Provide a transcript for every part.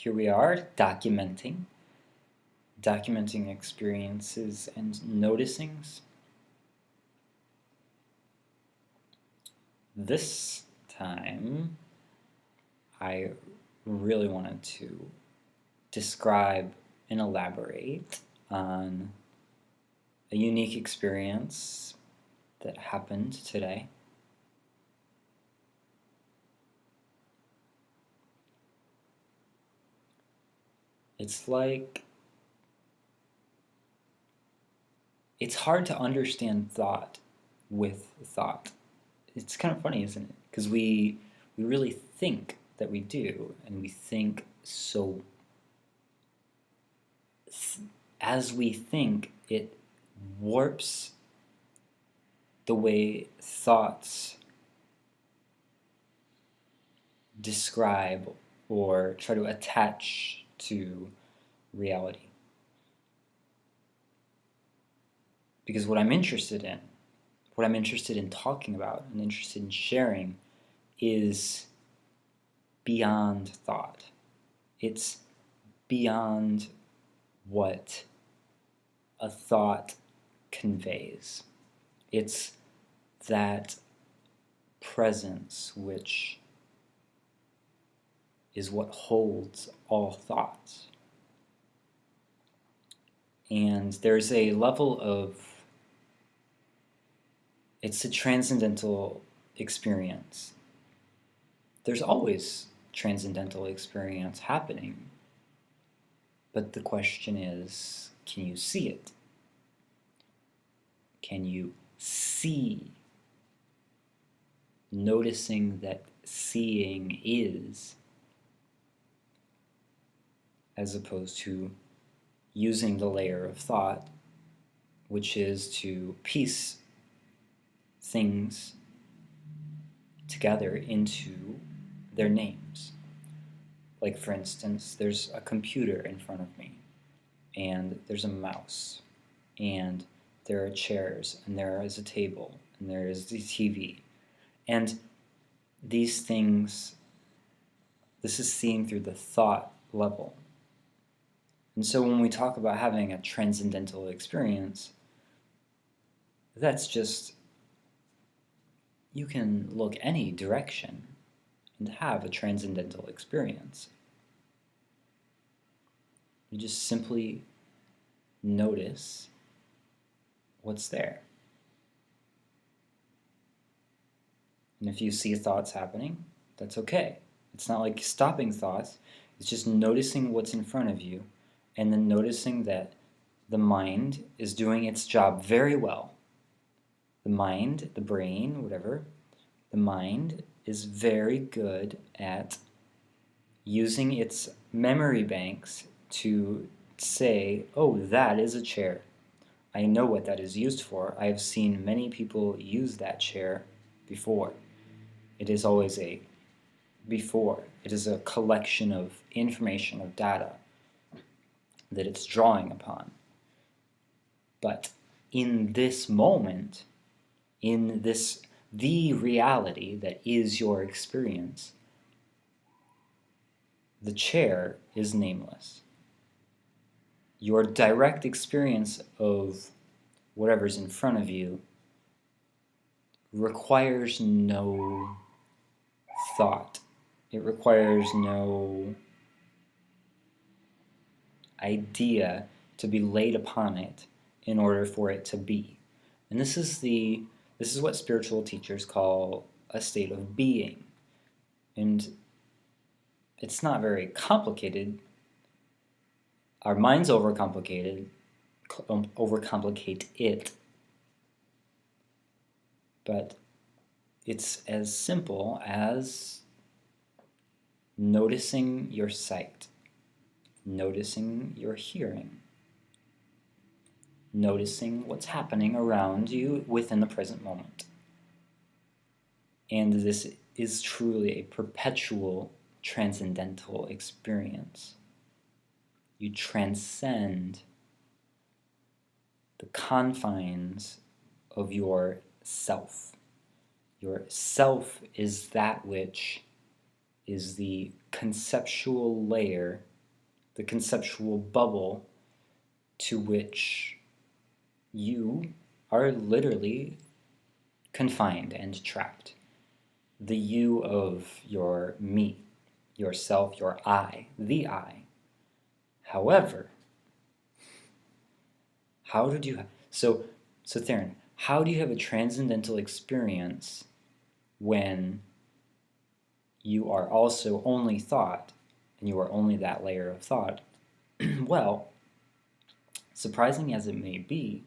here we are documenting experiences and noticings. This time, I really wanted to describe and elaborate on a unique experience that happened today. It's like, it's hard to understand thought with thought. It's kind of funny, isn't it? Because we really think that we do, and we think so. As we think, it warps the way thoughts describe or try to attach to reality. Because what I'm interested in talking about and interested in sharing is beyond thought. It's beyond what a thought conveys. It's that presence which is what holds all thoughts. And there's a level of, it's a transcendental experience. There's always transcendental experience happening, but the question is, can you see it? Can you see? Noticing that seeing is, as opposed to using the layer of thought, which is to piece things together into their names. Like, for instance, there's a computer in front of me, and there's a mouse, and there are chairs, and there is a table, and there is the TV. And these things, this is seen through the thought level. And so when we talk about having a transcendental experience, that's just, you can look any direction and have a transcendental experience. You just simply notice what's there. And if you see thoughts happening, that's okay. It's not like stopping thoughts, it's just noticing what's in front of you, and then noticing that the mind is doing its job very well. The mind, the brain, whatever, the mind is very good at using its memory banks to say, oh, that is a chair. I know what that is used for. I have seen many people use that chair before. It is always a before. It is a collection of information, of data that it's drawing upon. But in this moment, in this, the reality that is your experience, the chair is nameless. Your direct experience of whatever's in front of you requires no thought. It requires no idea to be laid upon it in order for it to be. And this is what spiritual teachers call a state of being. And it's not very complicated. Our minds overcomplicate it. But it's as simple as noticing your sight, noticing your hearing, noticing what's happening around you within the present moment. And this is truly a perpetual transcendental experience. You transcend the confines of your self. Your self is that which is the conceptual layer the conceptual bubble to which you are literally confined and trapped. The you of your me, yourself, your I, the I. However, how did you so Tharyn, how do you have a transcendental experience when you are also only thought and you are only that layer of thought? Well, surprising as it may be,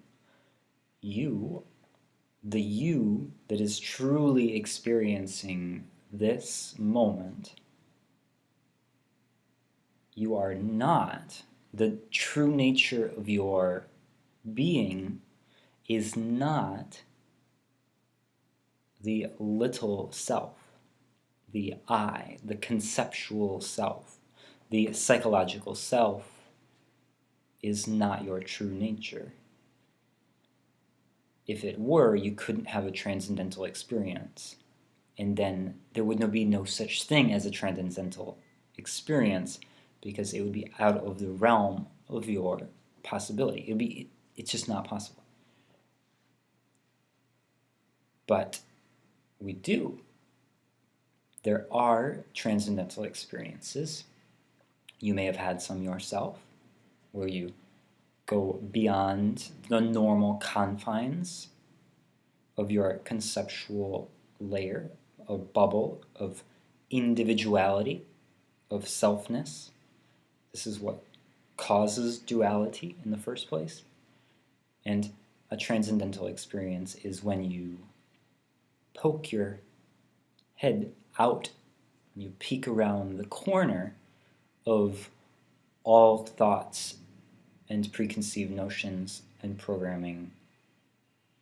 the you that is truly experiencing this moment, you are not. The true nature of your being is not the little self, the I, the conceptual self, the psychological self is not your true nature. If it were, you couldn't have a transcendental experience. And then there would be no such thing as a transcendental experience because it would be out of the realm of your possibility. It's just not possible. But we do. There are transcendental experiences. You may have had some yourself where you go beyond the normal confines of your conceptual layer, of bubble, of individuality, of selfness. This is what causes duality in the first place. And a transcendental experience is when you poke your head out and you peek around the corner of all thoughts and preconceived notions and programming,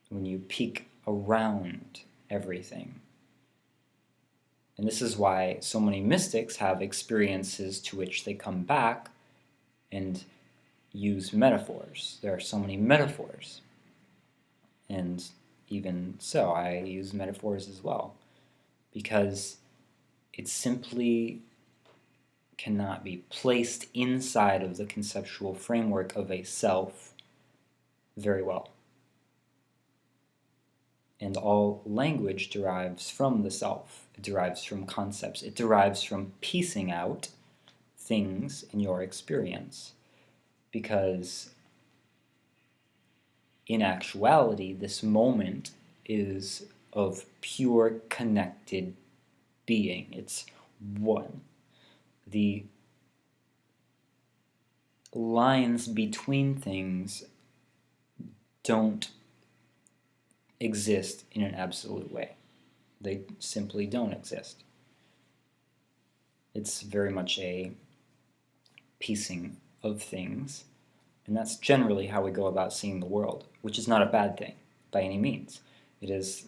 when you peek around everything. And this is why so many mystics have experiences to which they come back and use metaphors. There are so many metaphors. And even so, I use metaphors as well, because it simply cannot be placed inside of the conceptual framework of a self very well. And all language derives from the self. It derives from concepts. It derives from piecing out things in your experience. Because in actuality, this moment is of pure connected being. It's one. The lines between things don't exist in an absolute way. They simply don't exist. It's very much a piecing of things, and that's generally how we go about seeing the world, which is not a bad thing by any means. It is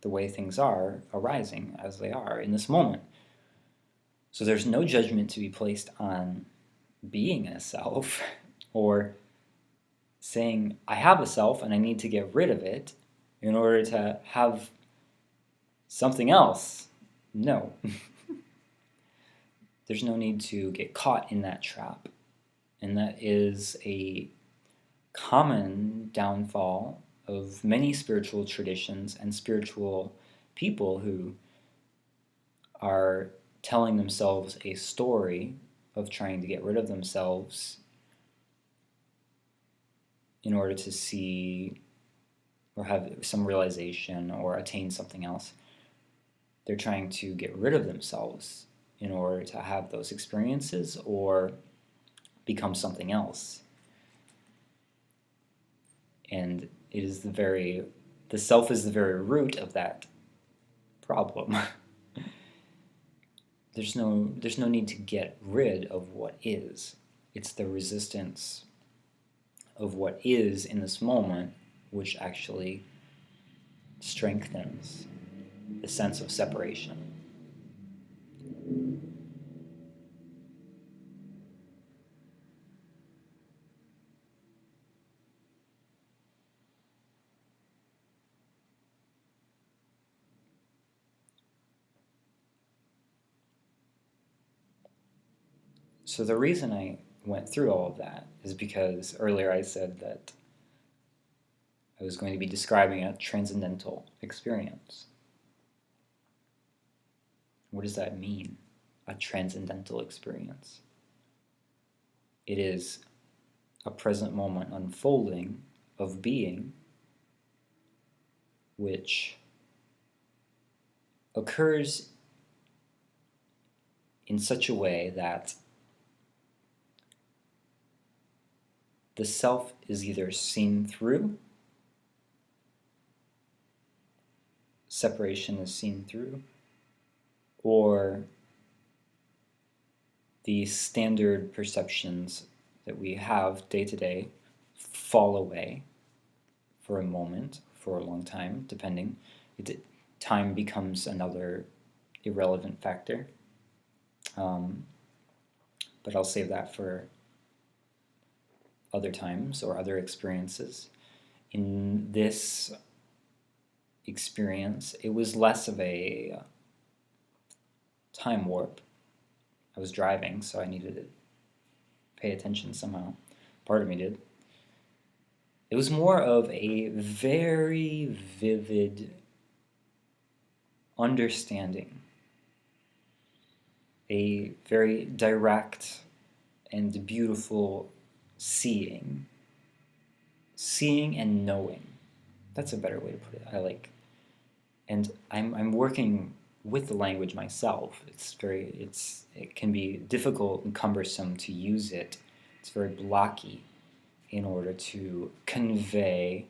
the way things are arising as they are in this moment. So there's no judgment to be placed on being a self or saying, I have a self and I need to get rid of it in order to have something else. No. There's no need to get caught in that trap. And that is a common downfall of many spiritual traditions and spiritual people who are telling themselves a story of trying to get rid of themselves in order to see or have some realization or attain something else. They're trying to get rid of themselves in order to have those experiences or become something else. And it is the self is the very root of that problem. There's no need to get rid of what is. It's the resistance of what is in this moment which actually strengthens the sense of separation. So the reason I went through all of that is because earlier I said that I was going to be describing a transcendental experience. What does that mean, a transcendental experience? It is a present moment unfolding of being which occurs in such a way that the self is either seen through, separation is seen through, or the standard perceptions that we have day to day fall away for a moment, for a long time, depending. Time becomes another irrelevant factor. But I'll save that for other times or other experiences. In this experience, it was less of a time warp. I was driving, so I needed to pay attention somehow. Part of me did. It was more of a very vivid understanding, a very direct and beautiful seeing and knowing. That's a better way to put it. And I'm working with the language myself. It can be difficult and cumbersome to use it. It's very blocky in order to convey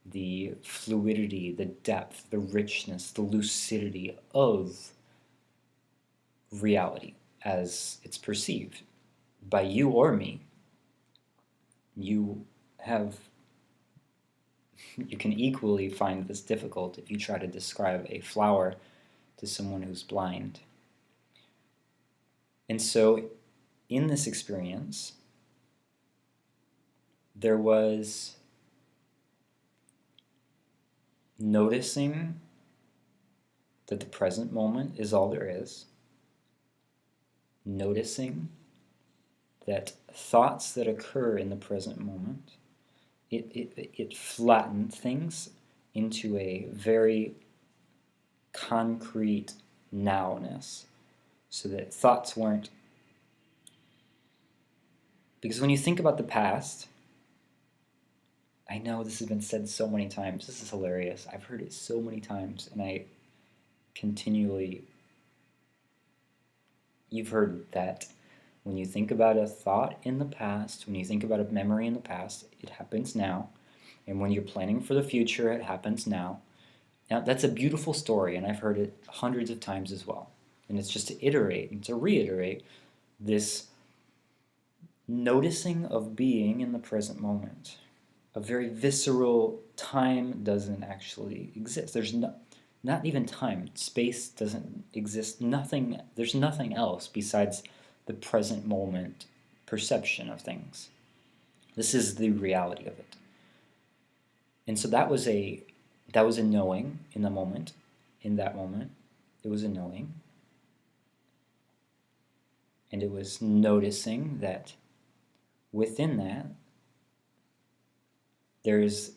the fluidity, the depth, the richness, the lucidity of reality as it's perceived by you or me. You can equally find this difficult if you try to describe a flower to someone who's blind. And so in this experience, there was noticing that the present moment is all there is, noticing that thoughts that occur in the present moment, it flattened things into a very concrete nowness, so that thoughts weren't... Because when you think about the past, I know this has been said so many times, this is hilarious, I've heard it so many times, and I continually... You've heard that when you think about a thought in the past, when you think about a memory in the past, it happens now. And when you're planning for the future, it happens now. Now, that's a beautiful story, and I've heard it hundreds of times as well. And it's just to iterate and to reiterate this noticing of being in the present moment. A very visceral time doesn't actually exist. There's not even time. Space doesn't exist. There's nothing else besides the present moment perception of things. This is the reality of it. And so that was a knowing in the moment. In that moment, it was a knowing. And it was noticing that within that, there's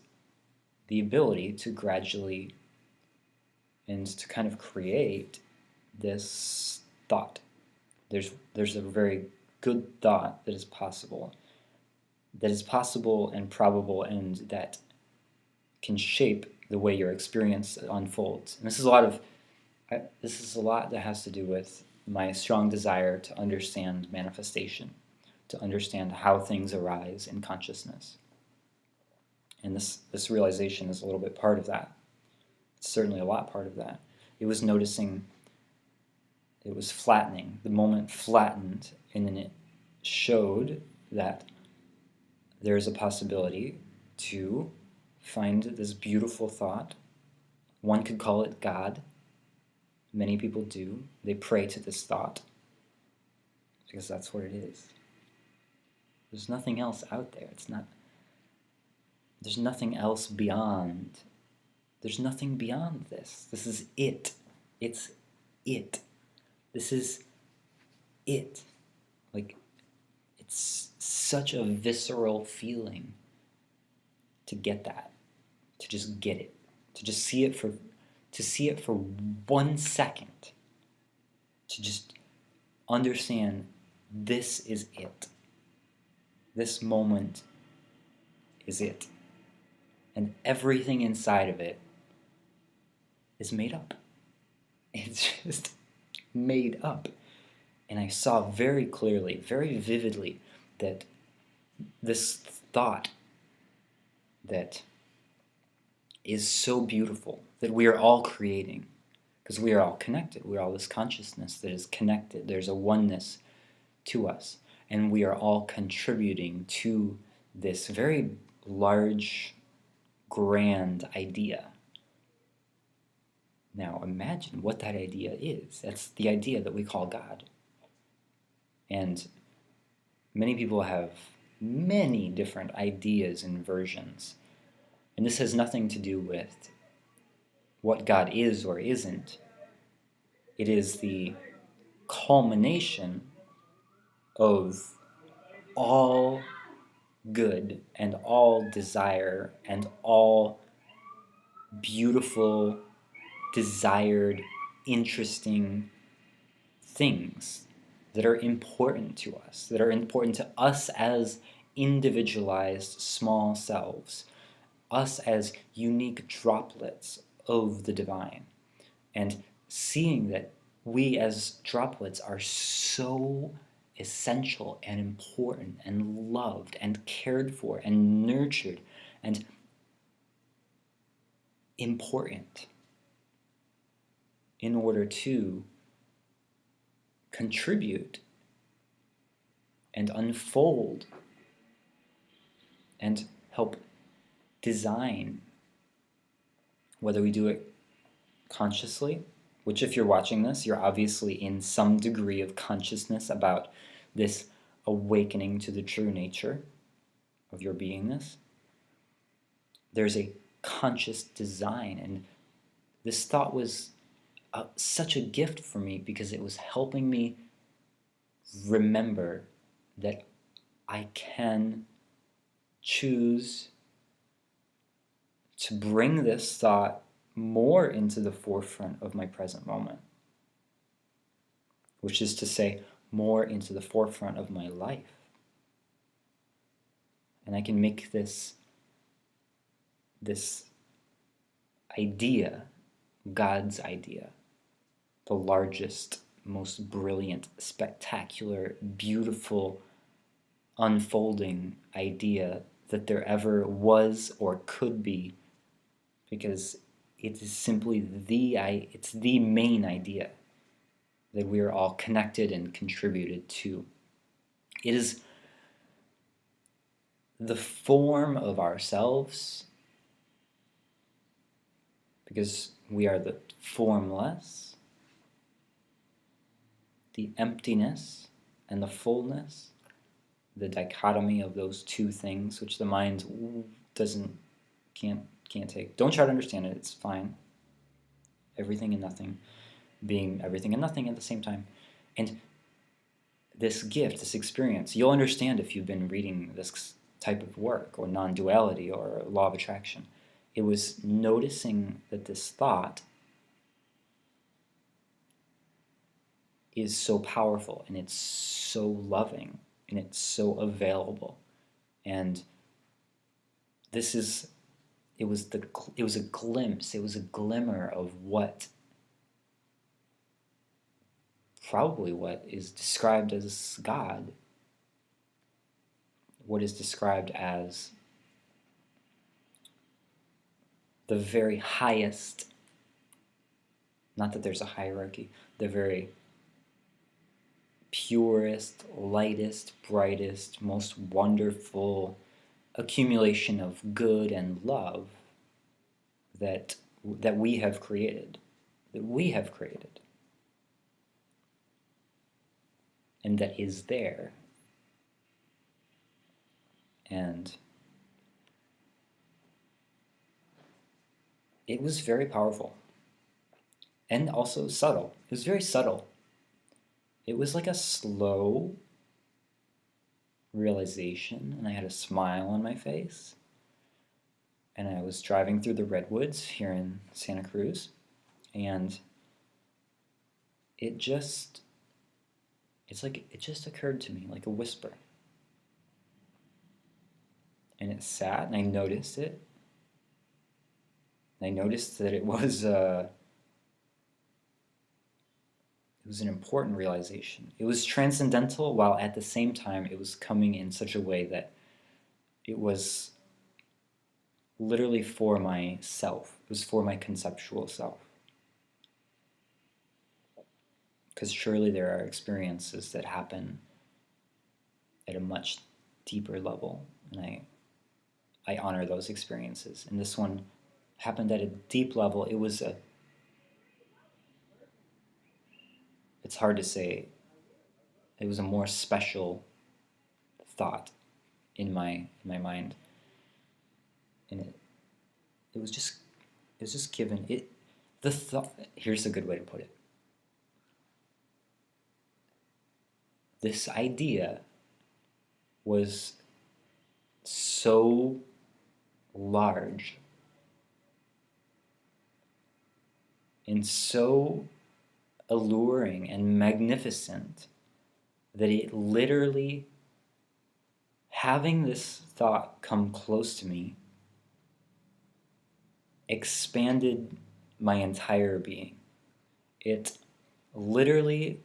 the ability to gradually and to kind of create this thought. There's a very good thought that is possible and probable, and that can shape the way your experience unfolds. And this is a lot that has to do with my strong desire to understand manifestation, to understand how things arise in consciousness. And this realization is a little bit part of that. It's certainly a lot part of that. It was noticing, it was flattening. The moment flattened, and then it showed that there's a possibility to find this beautiful thought. One could call it God. Many people do. They pray to this thought because that's what it is. There's nothing else out there. There's nothing else beyond. There's nothing beyond this. This is it. It's it. This is it. Like, such a visceral feeling to get that, to just get it, to just see it for 1 second, to just understand this is it. This moment is it. And everything inside of it is made up. It's just made up. And I saw very clearly, very vividly, that this thought that is so beautiful, that we are all creating, because we are all connected. We are all this consciousness that is connected. There's a oneness to us. And we are all contributing to this very large, grand idea. Now imagine what that idea is. That's the idea that we call God. And many people have many different ideas and versions. And this has nothing to do with what God is or isn't. It is the culmination of all good and all desire and all beautiful, desired, interesting things that are important to us, that are important to us as individualized small selves, us as unique droplets of the divine, and seeing that we as droplets are so essential and important and loved and cared for and nurtured and important in order to contribute and unfold and help design, whether we do it consciously, which if you're watching this, you're obviously in some degree of consciousness about this awakening to the true nature of your beingness. There's a conscious design, and this thought was such a gift for me because it was helping me remember that I can choose to bring this thought more into the forefront of my present moment, which is to say, more into the forefront of my life. And I can make this idea, God's idea, the largest, most brilliant, spectacular, beautiful, unfolding idea that there ever was or could be, because it is simply it's the main idea that we are all connected and contributed to. It is the form of ourselves, because we are the formless, the emptiness and the fullness, the dichotomy of those two things, which the mind can't take. Don't try to understand it, it's fine. Everything and nothing being everything and nothing at the same time. And this gift, this experience, you'll understand if you've been reading this type of work, or non-duality, or law of attraction. It was noticing that this thought is so powerful, and it's so loving, and it's so available. And it was a glimpse, it was a glimmer of probably what is described as God, what is described as the very highest, not that there's a hierarchy, the very purest, lightest, brightest, most wonderful accumulation of good and love that we have created, and that is there. And it was very powerful and also subtle. It was very subtle. It was like a slow realization, and I had a smile on my face. And I was driving through the redwoods here in Santa Cruz, and it just it just occurred to me like a whisper. And it sat, and I noticed it. And I noticed that it was an important realization. It was transcendental, while at the same time it was coming in such a way that it was literally for myself. It was for my conceptual self. Because surely there are experiences that happen at a much deeper level, and I honor those experiences. And this one happened at a deep level. It's hard to say, it was a more special thought in my mind. And it was just given it the thought. Here's a good way to put it. This idea was so large and so alluring and magnificent that it literally, having this thought come close to me, expanded my entire being. It literally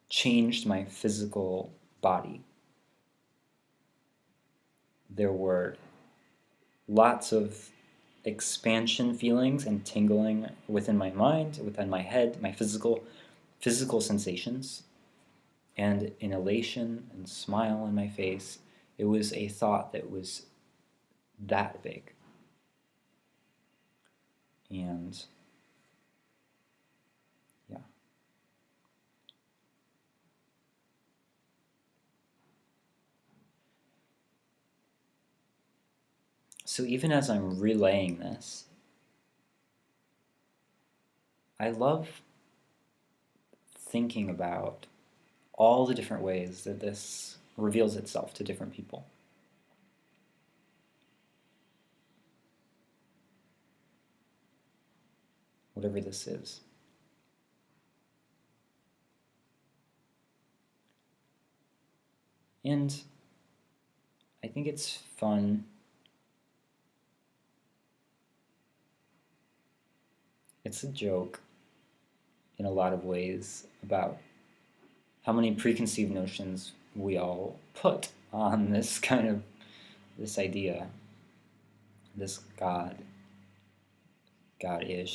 changed my physical body. There were lots of expansion feelings and tingling within my mind, within my head, my physical sensations, and an elation and smile on my face. It was a thought that was that big. And yeah. So even as I'm relaying this, I love thinking about all the different ways that this reveals itself to different people. Whatever this is. And I think it's fun. It's a joke in a lot of ways about how many preconceived notions we all put on this idea, this God-ish.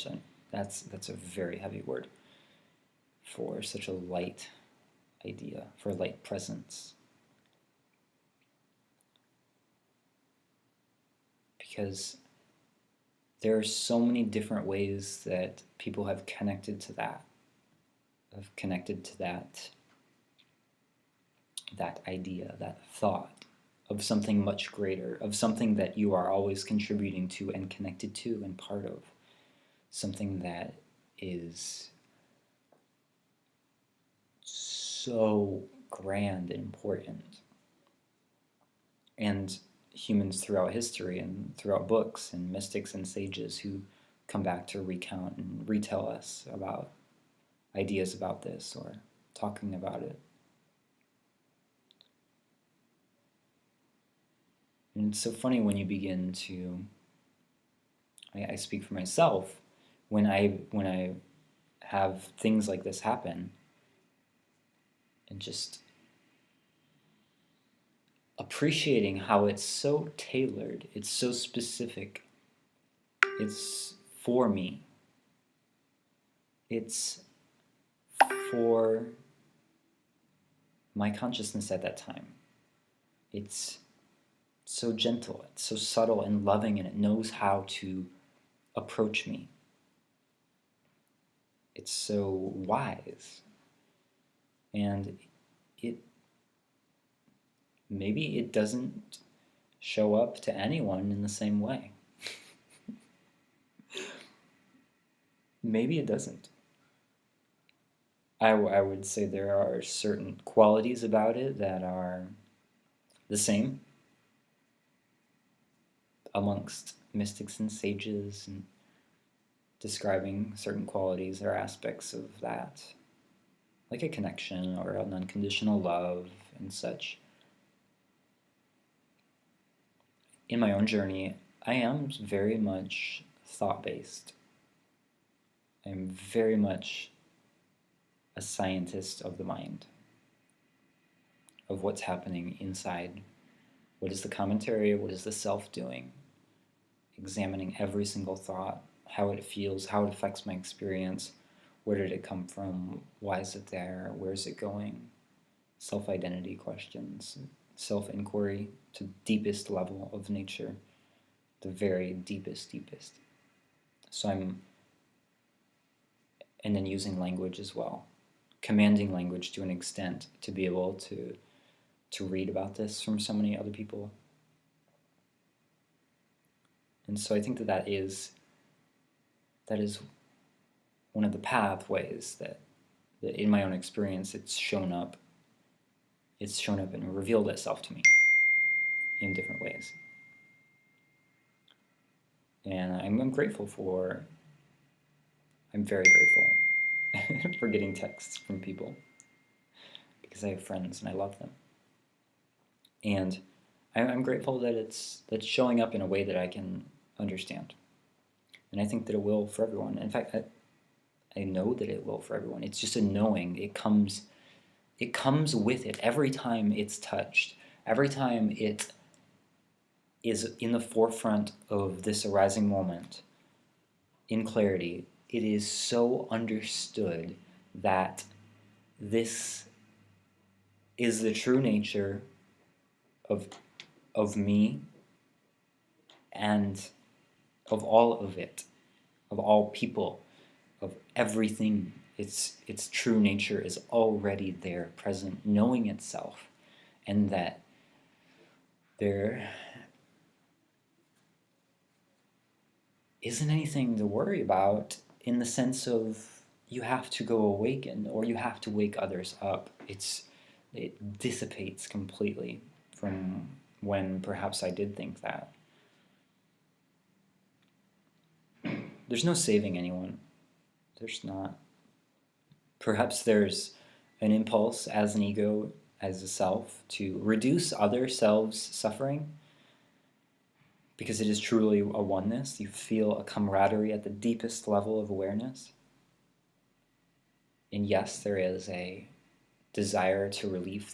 And that's a very heavy word for such a light idea, for light presence. Because there are so many different ways that people have connected to that, that idea, that thought of something much greater, of something that you are always contributing to and connected to and part of, something that is so grand and important. And humans throughout history and throughout books and mystics and sages who come back to recount and retell us about ideas about this or talking about it. And it's so funny when you begin to, I speak for myself, when I have things like this happen, and just appreciating how it's so tailored, it's so specific, it's for me, it's for my consciousness at that time. It's so gentle, it's so subtle and loving, and it knows how to approach me. It's so wise. And maybe it doesn't show up to anyone in the same way. Maybe it doesn't. I would say there are certain qualities about it that are the same amongst mystics and sages, and describing certain qualities or aspects of that, like a connection or an unconditional love and such. In my own journey, I am very much thought-based. I am very much a scientist of the mind, of what's happening inside. What is the commentary? What is the self doing? Examining every single thought, how it feels, how it affects my experience, where did it come from, why is it there, where is it going? Self-identity questions, self-inquiry to deepest level of nature, the very deepest. So and then using language as well, commanding language to an extent to be able to read about this from so many other people. And so I think that is one of the pathways that in my own experience it's shown up and revealed itself to me in different ways. And I'm very grateful for getting texts from people, because I have friends and I love them. And I'm grateful that it's showing up in a way that I can understand. And I think that it will for everyone. In fact, I know that it will for everyone. It's just a knowing. It comes with it every time it's touched. Every time it is in the forefront of this arising moment, in clarity, it is so understood that this is the true nature of me and of all of it, of all people, of everything. Its true nature is already there, present, knowing itself, and that there isn't anything to worry about in the sense of you have to go awaken or you have to wake others up. It dissipates completely from when perhaps I did think that. There's no saving anyone. There's not. Perhaps there's an impulse as an ego, as a self, to reduce other selves' suffering, because it is truly a oneness. You feel a camaraderie at the deepest level of awareness. And yes, there is a desire to relieve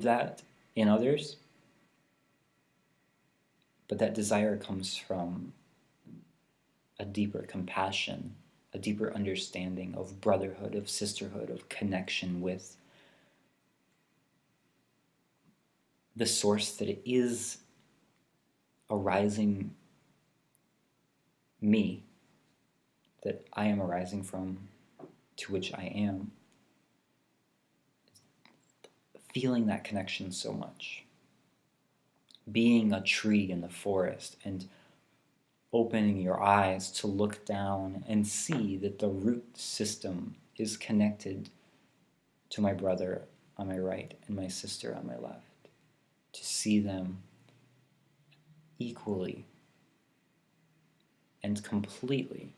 that in others. But that desire comes from a deeper compassion, a deeper understanding of brotherhood, of sisterhood, of connection with the source that is arising me, that I am arising from, to which I am. Feeling that connection so much. Being a tree in the forest and opening your eyes to look down and see that the root system is connected to my brother on my right and my sister on my left. To see them equally and completely,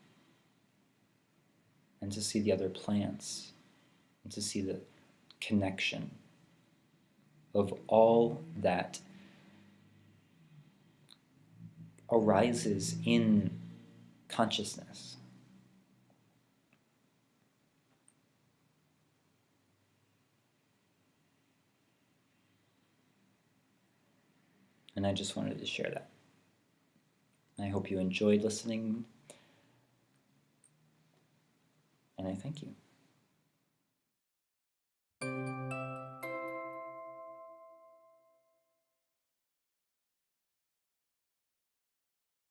and to see the other plants, and to see the connection of all that arises in consciousness. And I just wanted to share that. I hope you enjoyed listening, and I thank you.